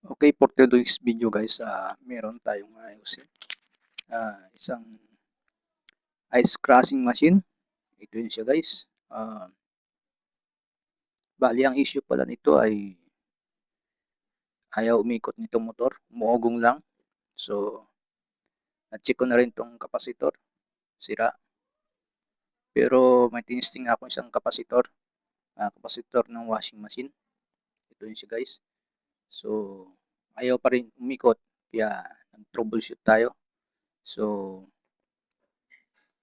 Okay, for today's video guys, meron tayong ayusin. Isang ice crushing machine. Ito yun siya guys. Bali ang issue pala nito ay ayaw umikot nitong motor. Umuugong lang. So, na-check ko na rin tong kapasitor. Sira. Pero may tinisting ako isang kapasitor. Kapasitor ng washing machine. Ito yun siya guys. So, ayaw pa rin umikot. Kaya nag-troubleshoot tayo. So,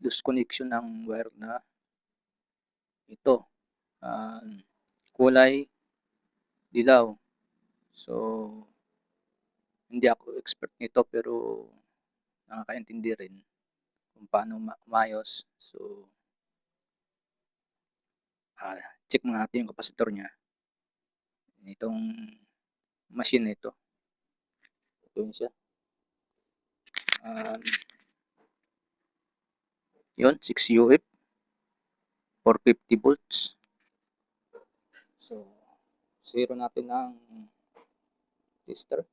loose connection ng wire na ito. Kulay dilaw. So, hindi ako expert nito pero nakakaintindi rin kung paano umayos. So, check muna natin yung kapasitor niya. Itong machine na ito. Ito yun siya. Yun, 6 UF, 450 volts. So, zero natin ang tester.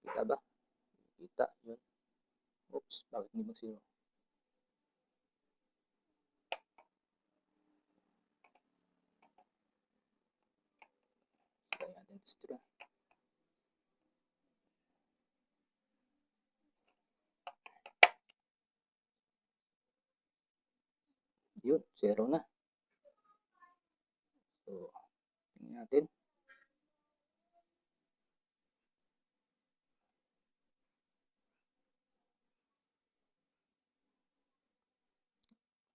Kita ba? Kita. Yun. Oops, bakit hindi mag-zero? Kaya natin tester. Yun, zero na. So, tingnan natin.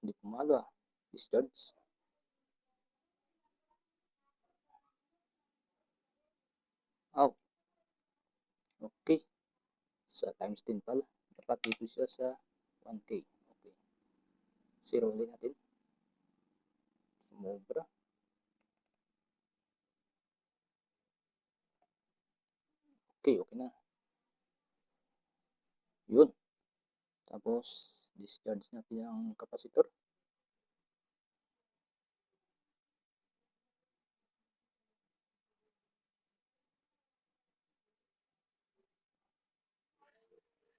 Hindi pumalo discharge. Oh. Okay. Sa times 10 pala. Dapat dito siya sa 1K. Okay. Zero ulit natin. Sumobra. Okay, okay na. Yun. Tapos, discharge natin ang kapasitor.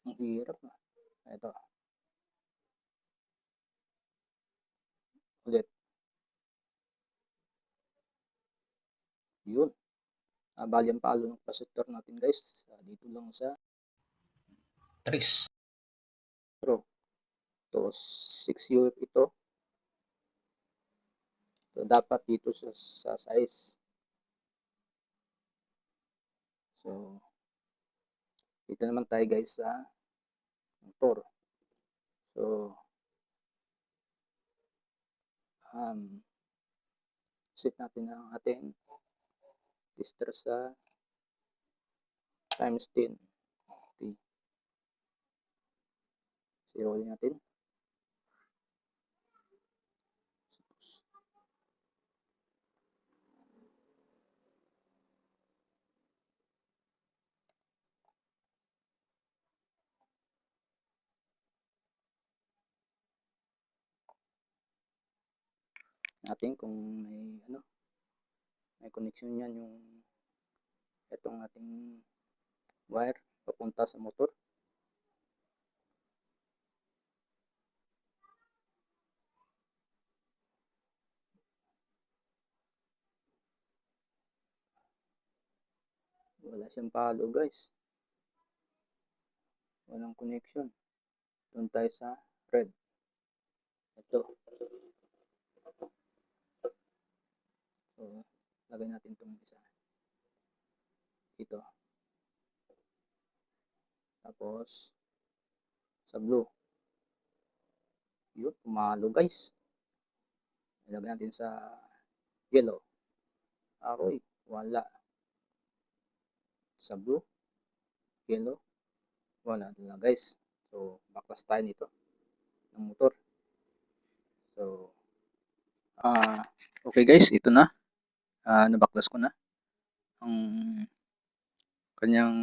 Ang hirap na. Ito. Ulit. Yun. Bali ang palo ng kapasitor natin guys. Dito lang sa 3. Ito, 6 UF ito. So, dapat dito sa size. So, dito naman tayo guys sa motor. So, set natin ang ating tester sa times 10. Okay. Zero ulit natin. Natin kung may connection yan yung itong ating wire papunta sa motor. Wala siyang palo guys. Walang connection. Doon tayo sa red. Ito. So, lagay natin itong isa. Ito. Tapos, sa blue. Yun, pumalo guys. Ilagay natin sa yellow. Aroy, wala. Sa blue, yellow, wala na guys. So, backlash tayo nito ng motor. So, okay guys, ito na. Nabaklas ko na ang kanyang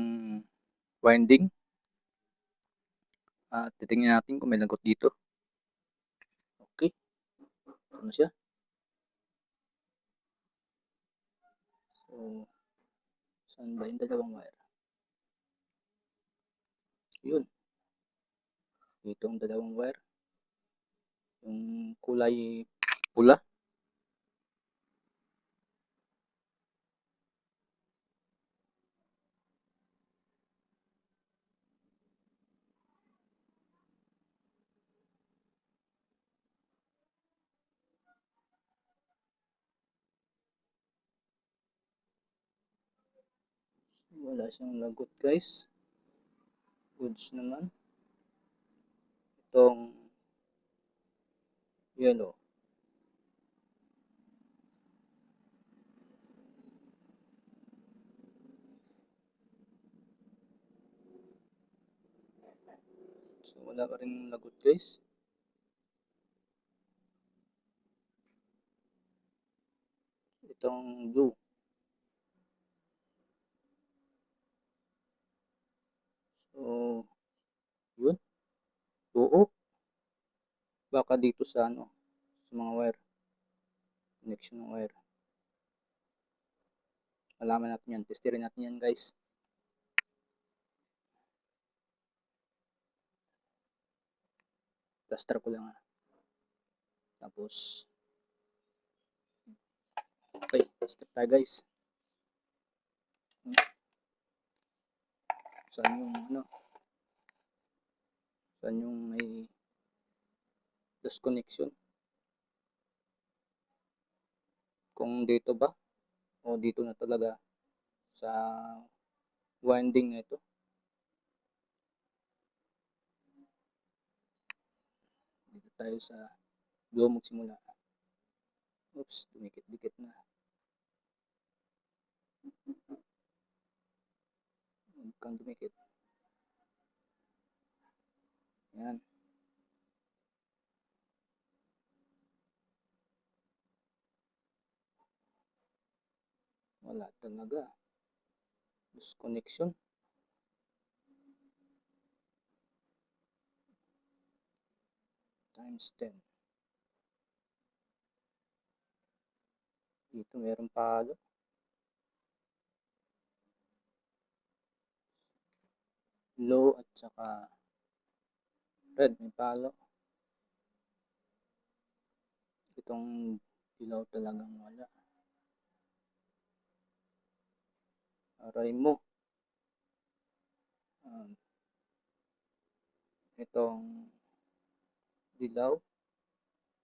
winding. Titingnan natin kung may lagot dito. Okay. Ano siya? So, Saan ba yung dalawang wire? Yun. Dito ang dalawang wire. Yung kulay pula. Wala siyang lagot guys. Goods naman. Itong yellow. So wala pa rin lagot guys. Itong blue. So yun. Oo. Baka dito sa ano, sa mga wire. Connection ng wire. Malaman natin yan. Testerin natin yan guys. Plaster ko lang Tapos okay, step tayo guys. Saan yung ano? Saan yung may disconnection? Kung dito ba? O dito na talaga sa winding na ito. Dito tayo sa blue magsimula. Oops, dumikit-dikit na. Huwag kang dumikit. Yan. Wala talaga. Disconnection. Times 10. Dito meron palo. Low at saka red may palo. Itong ilaw talagang wala. Aray mo. Itong dilaw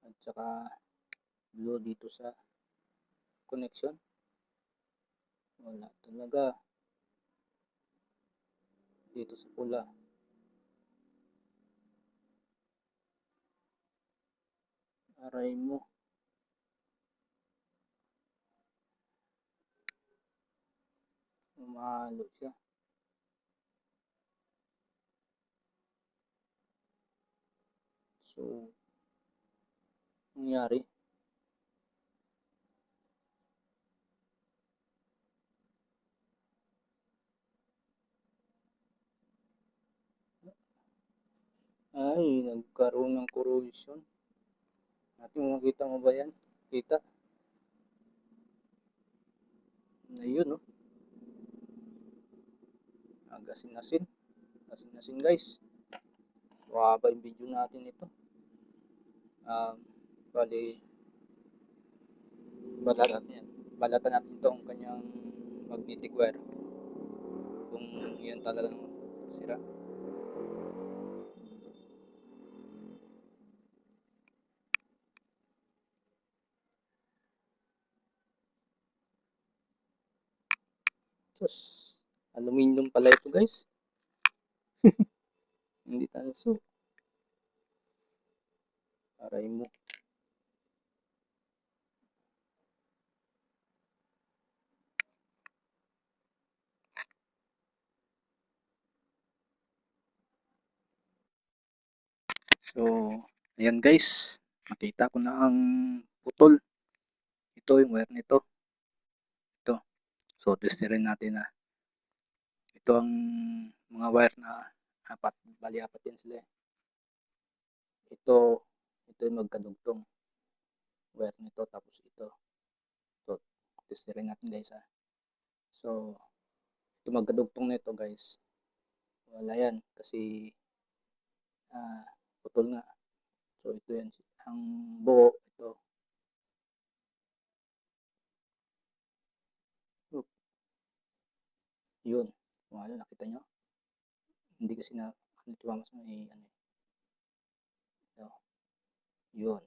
at saka blue dito sa connection. Wala talaga. Dito sa pula. Aray mo. Umalo siya. So, nangyari. Ay, nagkaroon ng corrosion. Natin makita mo ba yan? Kita? Ayun, no? Agasin-asin. Asin-asin, guys. Waba yung video natin ito. Bali, balatan natin itong kanyang magnetic wire. Kung yan talagang sira. Sus, aluminum pala ito guys. Hindi tanso. Aray mo. So, ayan guys. Makita ko na ang putol. Ito yung wire nito. Ito. So, testerin natin na. Ito ang mga wire na apat. Bali, apat yan sila. Ito yung magkadugtong. Wire nito tapos ito. So, testerin natin guys So, magkadugtong nito guys, wala yan kasi putol nga. So ito yan, ang buo ito. Oop, yun. Wala, nakita nyo? Hindi kasi na ano ito, mas may ano. Ito. Yun.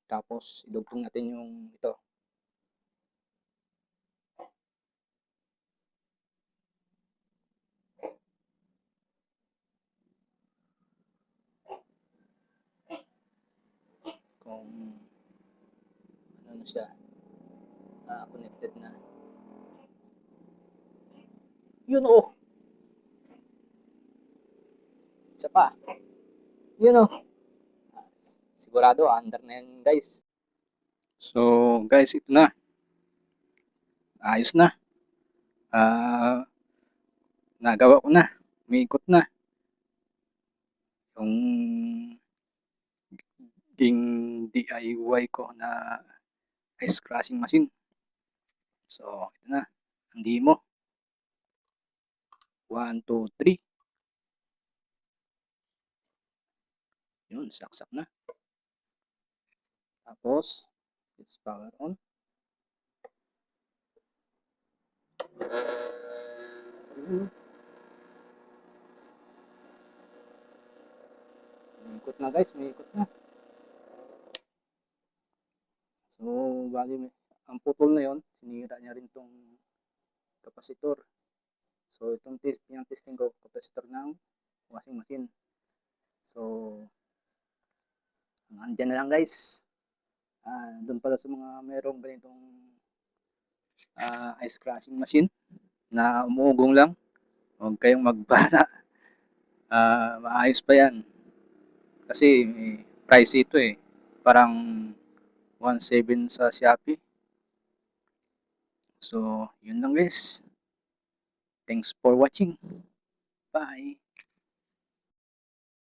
Tapos idugtong natin yung ito. Kung ano na siya, connected na. Yun oh. Isa pa. Yun oh. Sigurado under na yan guys. So guys, ito na. Ayos na. Nagawa ko na. Umiikot na. Yung DIY ko na ice crushing machine. So ito na. Hindi mo. 1, 2, 3. Yun, saksak na. Tapos, let's power on. Umiikot na guys, umiikot na. So, bali, ang putol na yon, sinira niya rin tong kapasitor. So, itong yung testing ko, kapasitor ng washing machine. So, andyan na lang guys. Doon pala sa mga merong ganitong ice crushing machine na umugong lang, huwag kayong magbana. Maayos pa yan. Kasi price ito eh. Parang 1.7 sa Shopee. So, yun lang guys. Thanks for watching. Bye!